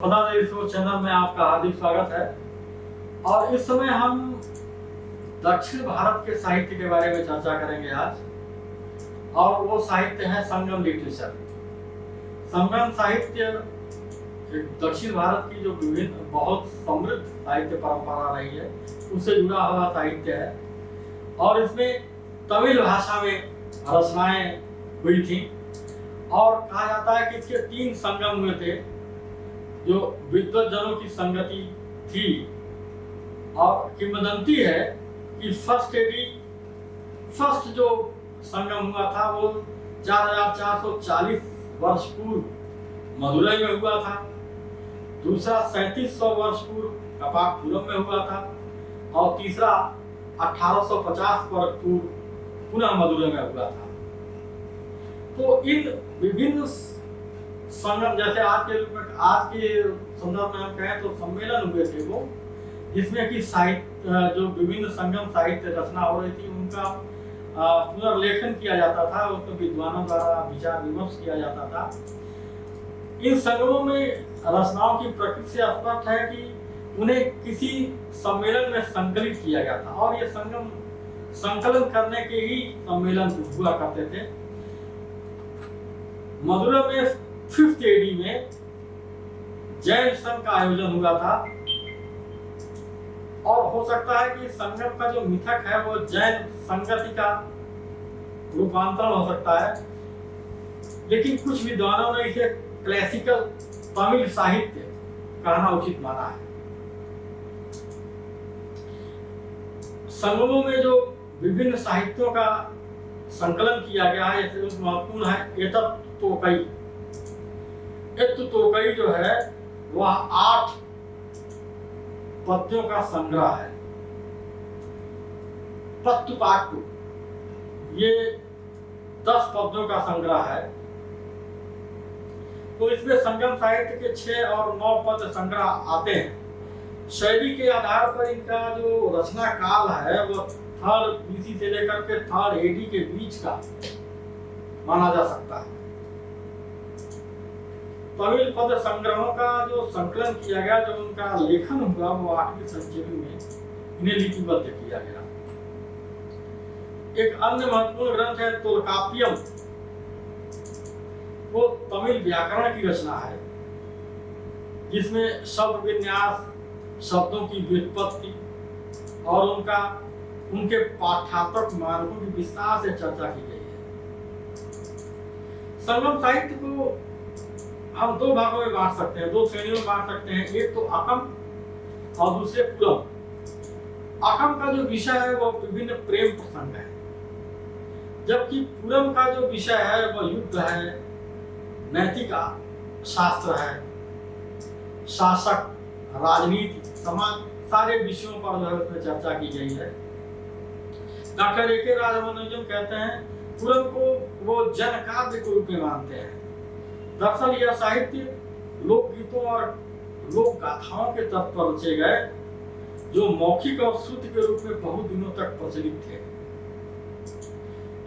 Resource channel में आपका हार्दिक स्वागत है। और इस समय हम दक्षिण भारत के साहित्य के बारे में चर्चा करेंगे आज। और वो साहित्य है संगम लिटरेचर। संगम साहित्य दक्षिण भारत की जो विभिन्न बहुत समृद्ध साहित्य परंपरा रही है उससे जुड़ा हुआ साहित्य है। और इसमें तमिल भाषा में रचनाएं हुई थी और कहा जाता है कि इसके 3 संगम हुए थे जो विद्वज्जनों की संगति थी। और किंवदंती है कि फर्स्ट जो संगम हुआ था वो 4440 वर्ष पूर्व मदुरई में हुआ था। दूसरा 3700 वर्ष पूर्व कपापुरम में हुआ था और तीसरा 1850 वर्ष पूर्व पुनः मदुरई में हुआ था। तो इन विभिन्न संगम जैसे आज के संदर्भ में हम कहें तो सम्मेलन हुए थे वो, जिसमें कि साहित्य जो विभिन्न संगम साहित्य रचना हो रही थी उनका पुनर्लेखन किया जाता था, उसमें विद्वानों द्वारा विचार विमर्श किया जाता था। इन संगमों में रचनाओं की प्रकृति से स्पष्ट है कि उन्हें किसी सम्मेलन में संकलित किया गया था और ये संगम संकलन करने के ही सम्मेलन हुआ करते थे। मदुरै में 5th AD में जैन संघ का आयोजन हुआ था और हो सकता है कि संगम का जो मिथक है वो जैन संगति का रूपांतरण हो सकता है, लेकिन कुछ विद्वानों ने इसे क्लासिकल तमिल साहित्य कहना उचित माना है। संगमों में जो विभिन्न साहित्यों का संकलन किया गया है इसमें महत्वपूर्ण है एतत् तोकई। तोकई जो है वह 8 पद्यों का संग्रह है। पत्तुपाट्टु ये 10 पद्यों का संग्रह है। तो इसमें संगम साहित्य के 6 और 9 पद्य संग्रह आते हैं। शैली के आधार पर इनका जो रचना काल है वो 3rd BC से लेकर के 3rd AD के बीच का माना जा सकता है। तमिल पद संग्रहों का जो संकलन किया गया, जो उनका लेखन हुआ वो 8वीं सदी में इन्हें लिपिबद्ध किया गया। एक अन्य महत्वपूर्ण ग्रंथ है तोल्काप्पियम। वो तमिल व्याकरण की रचना है जिसमें शब्द विन्यास, शब्दों की व्युत्पत्ति और उनके पाठ्यात्मक मानकों की विस्तार से चर्चा की गई है। संगम साहित्य को हम 2 भागों में बांट सकते हैं, 2 श्रेणियों में बांट सकते हैं। एक तो अकम और दूसरे पुरम। अकम का जो विषय है वो विभिन्न प्रेम प्रसंग है, जबकि पुरम का जो विषय है वो युद्ध है, नैतिक शास्त्र है, शासक, राजनीति, समाज, सारे विषयों पर जो है उसमें चर्चा की गई है। Doctor A.K. राजमानुजम कहते हैं पुरम को वो जन काव्य के रूप में मानते हैं। दरअसल यह साहित्य लोकगीतों और लोक गाथाओं के तर्ज पर रचे गए जो मौखिक और श्रुति के रूप में बहुत दिनों तक प्रचलित थे।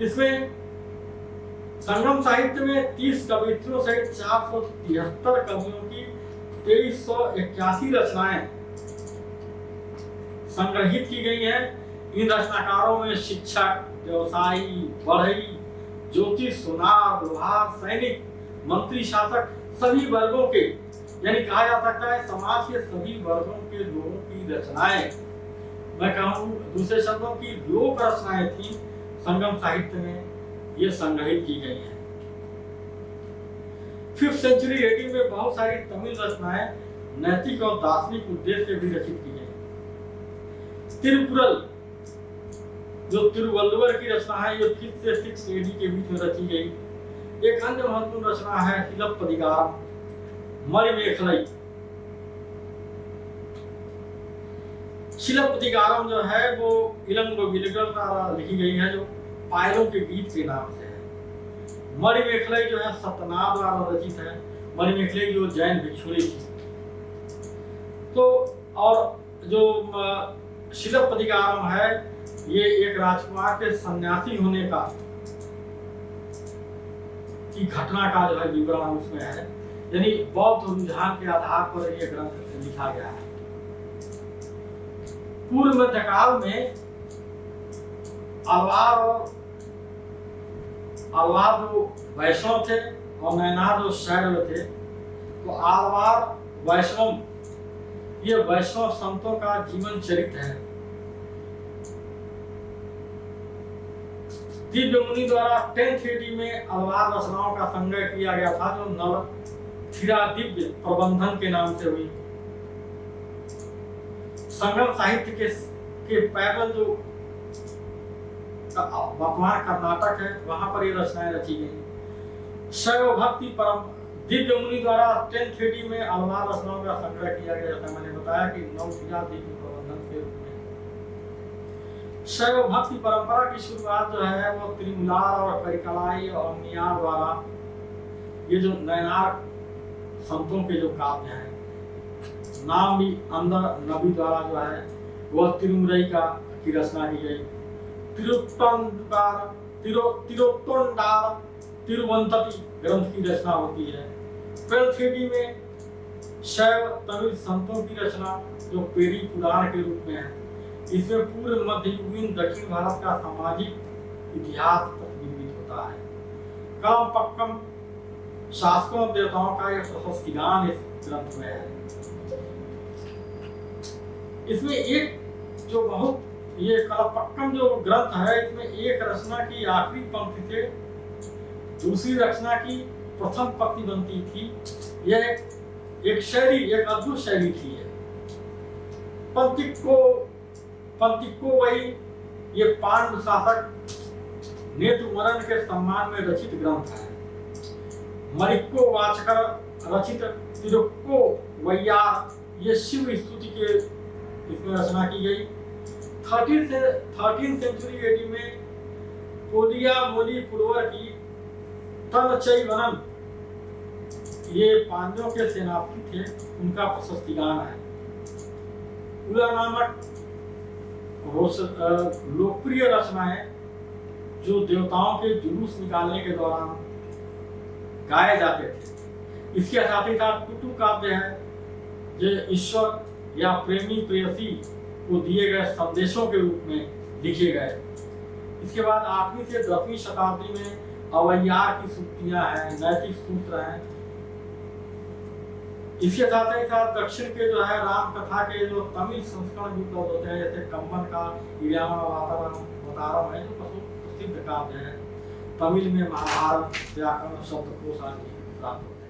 इसमें संगम साहित्य में 30 कवित्रियों सहित 473 कवियों की 2381 रचनाएं संग्रहित की गई हैं। इन रचनाकारों में शिक्षक, व्यवसायी, बढ़ई, ज्योतिष, सुनार, लोहार, सैनिक, मंत्री, शासक सभी वर्गों के, यानी कहा जा सकता है समाज के सभी वर्गों के लोगों की रचनाएं, मैं कहूँ दूसरे शब्दों की लोक रचनाएं थी संगम साहित्य में ये संग्रहित की गई हैं। 5th सेंचुरी AD में बहुत सारी तमिल रचनाएं नैतिक और दार्शनिक उद्देश्य से भी रचित की गई। तिरुकुरल जो तिरुवल्लुवर की रचना है ये 5th से 6th AD के बीच में रची गई। एक अन्य महत्वपूर्ण रचना है शिलप्पदिगारम, मणिमेखलाई। शिलप्पदिगारम जो है वो इलंगो विलगर द्वारा लिखी गई है जो पायलों के गीत के नाम से है। मणिमेखलाई जो है सत्यनाथ द्वारा रचित है। मणिमेखलाई जो जैन भिक्षुणी थी। तो और जो शिलप्पदिगारम है ये एक राजकुमार के सन्यासी होने का की घटना का जो है विवरण उसमें है। यानी बौद्ध रुझान के आधार पर यह ग्रंथ लिखा गया है। पूर्व मध्यकाल में अलवार जो वैष्णव थे और नैनार जो शैव थे, तो आलवार वैष्णव, ये वैष्णव संतों का जीवन चरित्र है। दिव्य मुनि द्वारा 10th AD में अलवार रचनाओं का संग्रह किया गया था, जो नवथिरा दिव्य प्रबंधन के नाम से हुई। संगम साहित्य के पैदल जो वर्तमान कर्नाटक है, वहां पर ये रचनाएं रची गई। शैव भक्ति परम दिव्य मुनि द्वारा 10th AD में अलवार रचनाओं का संग्रह किया गया था। मैंने बताया कि नवथिरा दिव्य प्रबंधन के रूप में शैव भक्ति परंपरा की शुरुआत जो है वो त्रिमुलार और करिकलाई और नियार द्वारा, ये जो नैनार संतों के जो काव्य हैं, नाम भी अंदर नबी द्वारा जो है वह तिरुमुरई की रचना की गई। तिरुत्तोंडार तिरुवंतति ग्रंथ की रचना होती है। 12th AD में शैव तमिल संतों की रचना जो पेरी पुराण के रूप में है, इसमें पूर्व मध्ययुगीन दक्षिण भारत का सामाजिक इतिहास प्रतिबिंबित होता है। कम पक्कम शासकों और देवताओं का एक प्रशस्त गान इस ग्रंथ में है। इसमें एक जो बहुत ये कलपक्कम जो ग्रंथ है, इसमें एक रचना की आखिरी पंक्ति से दूसरी रचना की प्रथम पंक्ति बनती थी। यह एक शैली, एक अद्भुत शैली थी। पंक्तिको वही ये पांडु शासक नेतुमरन के सम्मान में रचित ग्रंथ है। मरिक्को वाचकर रचित तिरुक्को वैयार ये शिव स्तुति के इसमें रचना की गई। 13th century AD में पोलिया मोली पुलवर की तनचैवनम, ये पांड्यों के सेनापति थे, उनका प्रशस्ति गान है। उला नामक लोकप्रिय रचनाएं जो देवताओं के जुलूस निकालने के दौरान गाए जाते थे। इसके साथ ही साथ टुटु काव्य है, जो ईश्वर या प्रेमी प्रेयसी को दिए गए संदेशों के रूप में लिखे गए। इसके बाद 8वीं से 10वीं शताब्दी में अवैयार की सूक्तियां हैं, नैतिक सूत्र हैं। इसके साथ ही साथ दक्षिण के जो है राम कथा के जो तमिल संस्करण भी उपलब्ध होते हैं, जैसे कम्बन का इलियामा अवतारम है, जो प्रसिद्ध काव्य है। तमिल में महाभारत व्याकरण शब्दकोश आदि प्राप्त होते हैं।